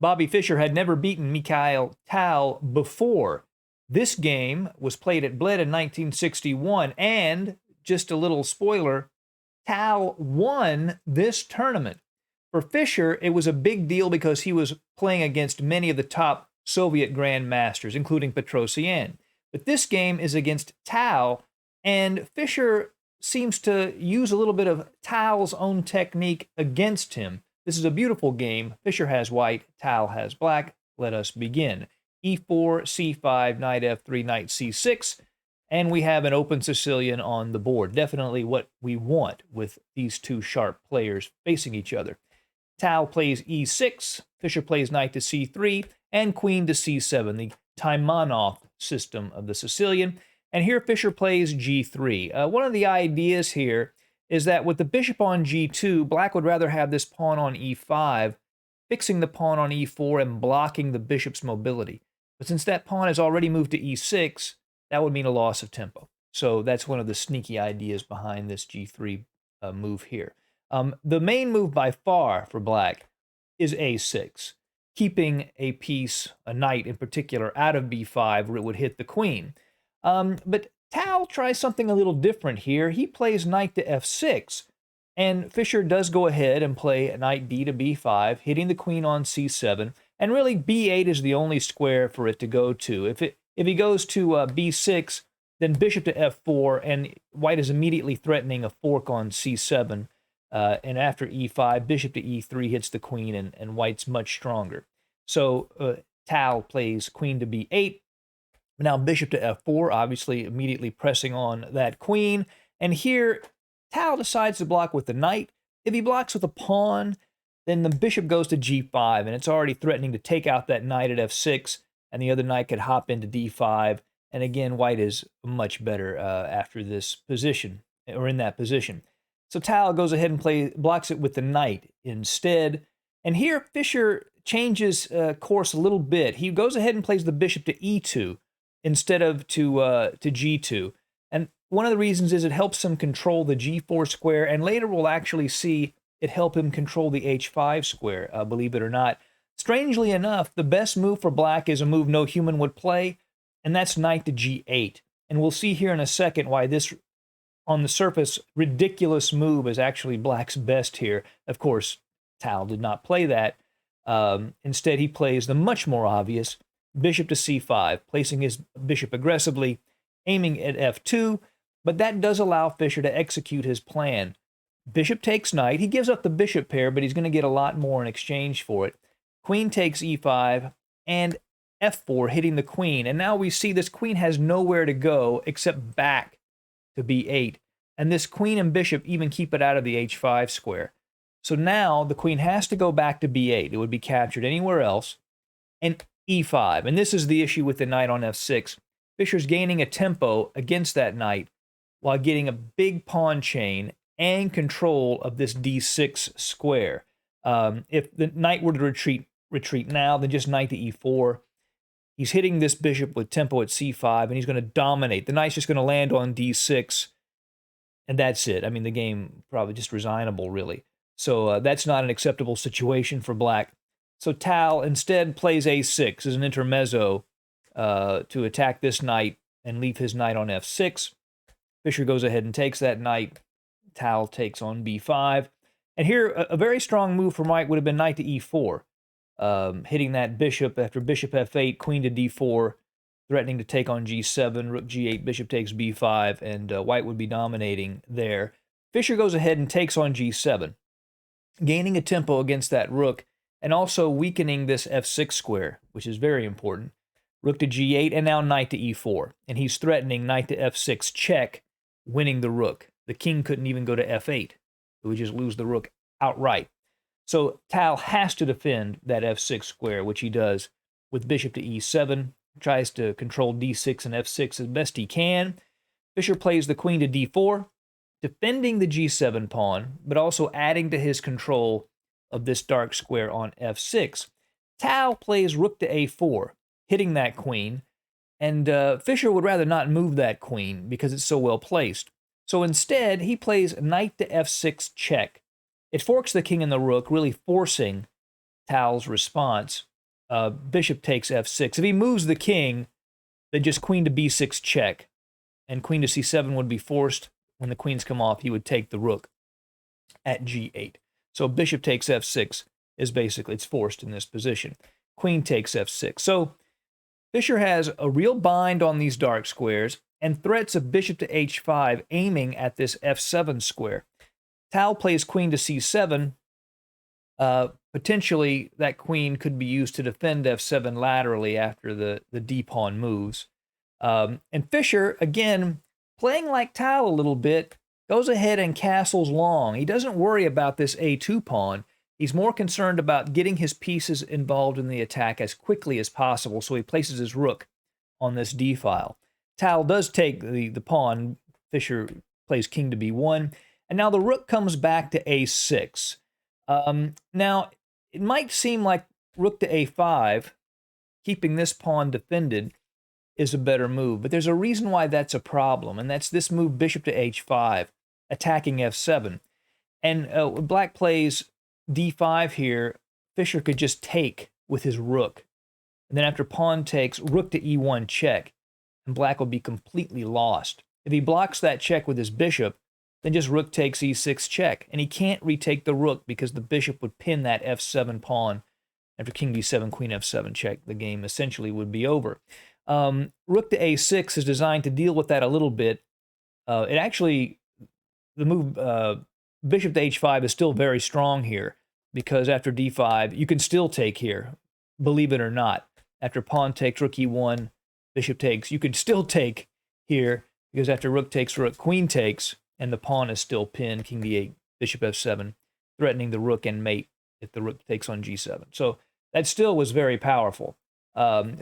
Bobby Fischer had never beaten Mikhail Tal before. This game was played at Bled in 1961, and just a little spoiler, Tal won this tournament. For Fischer, it was a big deal because he was playing against many of the top Soviet grandmasters, including Petrosian. But this game is against Tal, and Fischer seems to use a little bit of Tal's own technique against him. This is a beautiful game. Fischer has white, Tal has black. Let us begin. E4, C5, knight F3, knight C6, and we have an open Sicilian on the board. Definitely what we want with these two sharp players facing each other. Tal plays E6, Fischer plays knight to C3, and queen to C7, the Taimanov system of the Sicilian. And here Fischer plays G3. One of the ideas here is that with the bishop on G2, black would rather have this pawn on E5, fixing the pawn on E4 and blocking the bishop's mobility. But since that pawn has already moved to E6, that would mean a loss of tempo. So that's one of the sneaky ideas behind this G3 move here. The main move by far for black is A6, keeping a piece, a knight in particular, out of B5 where it would hit the queen. But Tal tries something a little different here. He plays knight to F6, and Fischer does go ahead and play knight D to B5, hitting the queen on C7, and really B8 is the only square for it to go to. If he goes to B6, then bishop to F4, and white is immediately threatening a fork on C7, and after E5, bishop to E3 hits the queen, and white's much stronger. So Tal plays queen to B8, now bishop to F4, obviously immediately pressing on that queen. And here, Tal decides to block with the knight. If he blocks with a pawn, then the bishop goes to G5, and it's already threatening to take out that knight at F6, and the other knight could hop into D5. And again, white is much better after this position, or in that position. So Tal goes ahead and blocks it with the knight instead. And here, Fischer changes course a little bit. He goes ahead and plays the bishop to E2, instead of to G2. And one of the reasons is it helps him control the G4 square, and later we'll actually see it help him control the H5 square, believe it or not. Strangely enough, the best move for black is a move no human would play, and that's knight to G8. And we'll see here in a second why this, on the surface, ridiculous move is actually black's best here. Of course, Tal did not play that. Instead, he plays the much more obvious bishop to C5, placing his bishop aggressively, aiming at F2, but that does allow Fischer to execute his plan. Bishop takes knight. He gives up the bishop pair, but he's going to get a lot more in exchange for it. Queen takes E5, and F4 hitting the queen. And now we see this queen has nowhere to go except back to B8. And this queen and bishop even keep it out of the H5 square. So now the queen has to go back to B8. It would be captured anywhere else. And E5, and this is the issue with the knight on F6. Fischer's gaining a tempo against that knight while getting a big pawn chain and control of this D6 square. If the knight were to retreat now, then just knight to E4. He's hitting this bishop with tempo at C5, and he's going to dominate. The knight's just going to land on D6, and that's it. I mean, the game probably just resignable, really. So that's not an acceptable situation for black. So Tal instead plays A6 as an intermezzo to attack this knight and leave his knight on F6. Fischer goes ahead and takes that knight. Tal takes on B5. And here, a very strong move from white would have been knight to E4, hitting that bishop after bishop F8, queen to D4, threatening to take on G7, rook G8, bishop takes B5, and white would be dominating there. Fischer goes ahead and takes on G7, gaining a tempo against that rook, and also weakening this F6 square, which is very important. Rook to G8, and now knight to E4. And he's threatening knight to F6 check, winning the rook. The king couldn't even go to F8. It would just lose the rook outright. So Tal has to defend that F6 square, which he does with bishop to E7, tries to control D6 and F6 as best he can. Fischer plays the queen to D4, defending the G7 pawn, but also adding to his control of this dark square on F6. Tal plays rook to A4, hitting that queen, and Fischer would rather not move that queen because it's so well placed. So instead, he plays knight to F6 check. It forks the king and the rook, really forcing Tal's response. Bishop takes f6. If he moves the king, then just queen to b6 check, and queen to c7 would be forced. When the queens come off, he would take the rook at g8. So bishop takes f6 is basically, it's forced in this position. Queen takes f6. So Fischer has a real bind on these dark squares and threats of bishop to h5 aiming at this f7 square. Tal plays queen to c7. Potentially, that queen could be used to defend f7 laterally after the d-pawn moves. And Fischer, again, playing like Tal a little bit, goes ahead and castles long. He doesn't worry about this a2 pawn. He's more concerned about getting his pieces involved in the attack as quickly as possible, so he places his rook on this d-file. Tal does take the pawn. Fischer plays king to b1, and now the rook comes back to a6. Now, it might seem like rook to a5, keeping this pawn defended, is a better move, but there's a reason why that's a problem, and that's this move bishop to h5, attacking f7. And when black plays d5 here, Fischer could just take with his rook. And then after pawn takes, rook to e1 check, and black will be completely lost. If he blocks that check with his bishop, then just rook takes e6 check, and he can't retake the rook because the bishop would pin that f7 pawn. After king d7, queen f7 check, the game essentially would be over. Rook to a6 is designed to deal with that a little bit. The move bishop to h5 is still very strong here, because after d5, you can still take here, believe it or not. After pawn takes, rook e1, bishop takes, you could still take here, because after rook takes, rook, queen takes, and the pawn is still pinned, king d8, bishop f7, threatening the rook and mate if the rook takes on g7. So that still was very powerful.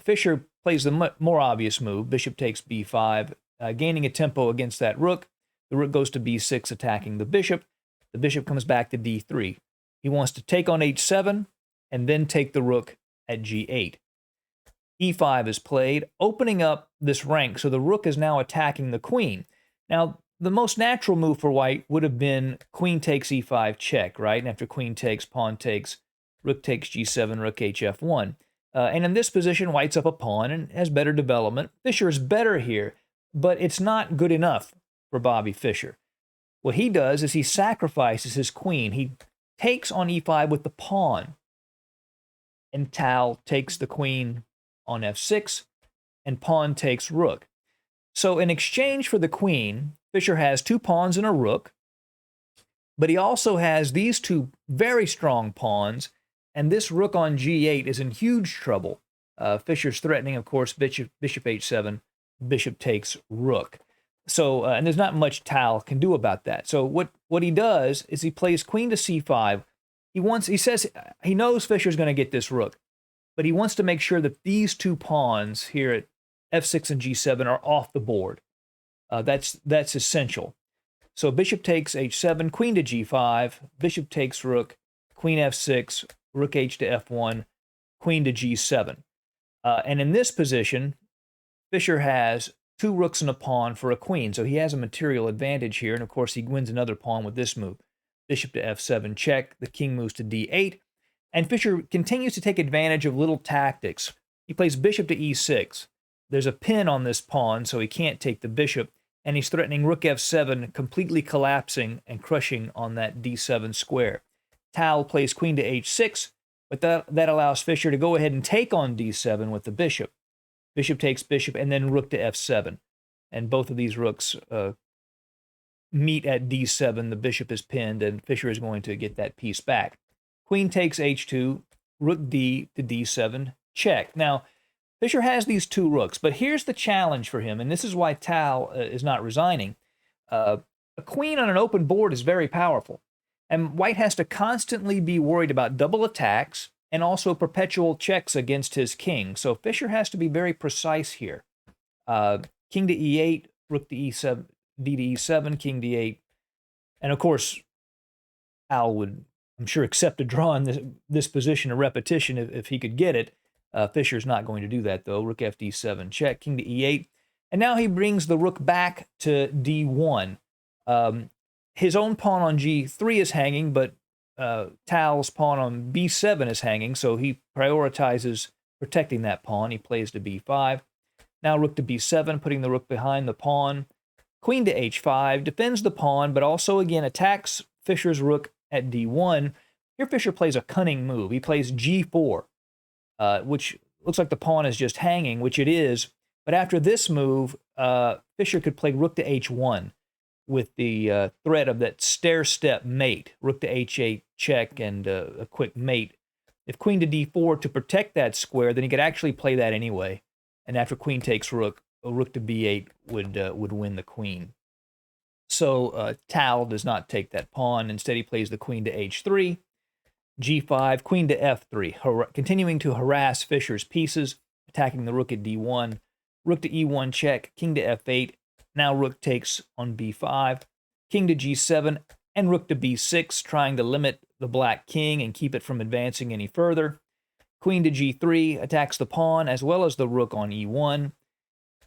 Fischer plays the more obvious move, bishop takes b5, gaining a tempo against that rook. The rook goes to b6, attacking the bishop. The bishop comes back to d3. He wants to take on h7 and then take the rook at g8. e5 is played, opening up this rank, so the rook is now attacking the queen. Now, the most natural move for white would have been queen takes e5 check, right? And after queen takes, pawn takes, rook takes g7, rook hf1. And in this position, white's up a pawn and has better development. Fischer is better here, but it's not good enough for Bobby Fischer. What he does is he sacrifices his queen. He takes on e5 with the pawn, and Tal takes the queen on f6, and pawn takes rook. So in exchange for the queen, Fischer has two pawns and a rook, but he also has these two very strong pawns, and this rook on g8 is in huge trouble. Fischer's threatening, of course, bishop h7, bishop takes rook. So, and there's not much Tal can do about that. So what he does is he plays queen to c5. He says he knows Fischer's going to get this rook, but he wants to make sure that these two pawns here at f6 and g7 are off the board. That's essential. So bishop takes h7, queen to g5, bishop takes rook, queen f6, rook h to f1, queen to g7. And in this position, Fischer has two rooks and a pawn for a queen, so he has a material advantage here, and of course he wins another pawn with this move. Bishop to f7 check, the king moves to d8, and Fischer continues to take advantage of little tactics. He plays bishop to e6. There's a pin on this pawn, so he can't take the bishop, and he's threatening rook f7, completely collapsing and crushing on that d7 square. Tal plays queen to h6, but that allows Fischer to go ahead and take on d7 with the bishop. Bishop takes bishop, and then rook to f7. And both of these rooks meet at d7. The bishop is pinned, and Fischer is going to get that piece back. Queen takes h2, rook d to d7, check. Now, Fischer has these two rooks, but here's the challenge for him, and this is why Tal is not resigning. A queen on an open board is very powerful, and white has to constantly be worried about double attacks and also perpetual checks against his king. So Fischer has to be very precise here. King to e8, rook to e7, d to e7, king to e8. And of course, Tal would, I'm sure, accept a draw in this position, a repetition, if he could get it. Fischer's not going to do that, though. Rook f d7, check, king to e8. And now he brings the rook back to d1. His own pawn on g3 is hanging, but Tal's pawn on b7 is hanging, so he prioritizes protecting that pawn. He plays to b5. Now rook to b7, putting the rook behind the pawn. Queen to h5, defends the pawn, but also, again, attacks Fischer's rook at d1. Here Fischer plays a cunning move. He plays g4, which looks like the pawn is just hanging, which it is. But after this move, Fischer could play rook to h1 with the threat of that stair-step mate, rook to h8 check and a quick mate. If queen to d4 to protect that square, then he could actually play that anyway. And after queen takes rook, a rook to b8 would win the queen. So Tal does not take that pawn. Instead, he plays the queen to h3, g5, queen to f3, continuing to harass Fischer's pieces, attacking the rook at d1, rook to e1 check, king to f8. Now rook takes on b5, king to g7, and rook to b6, trying to limit the black king and keep it from advancing any further. Queen to g3 attacks the pawn as well as the rook on e1.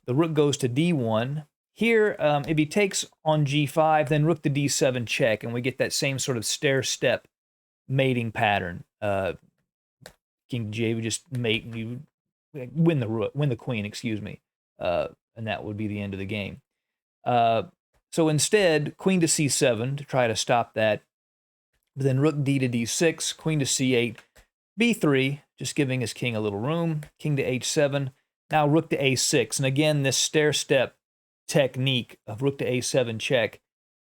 The rook goes to d1. Here, if he takes on g5, then rook to d7 check, and we get that same sort of stair-step mating pattern. King to j would just mate, and you win the queen, excuse me, and that would be the end of the game. So instead, queen to c7 to try to stop that. But then rook d to d6, queen to c8, b3, just giving his king a little room, king to h7. Now rook to a6, and again, this stair-step technique of rook to a7 check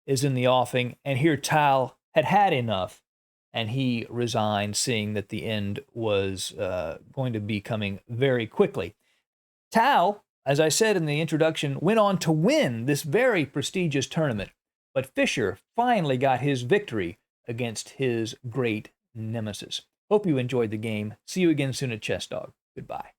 is in the offing, and here Tal had had enough, and he resigned, seeing that the end was going to be coming very quickly. Tal, as I said in the introduction, went on to win this very prestigious tournament, but Fischer finally got his victory against his great nemesis. Hope you enjoyed the game. See you again soon at Chess Dog. Goodbye.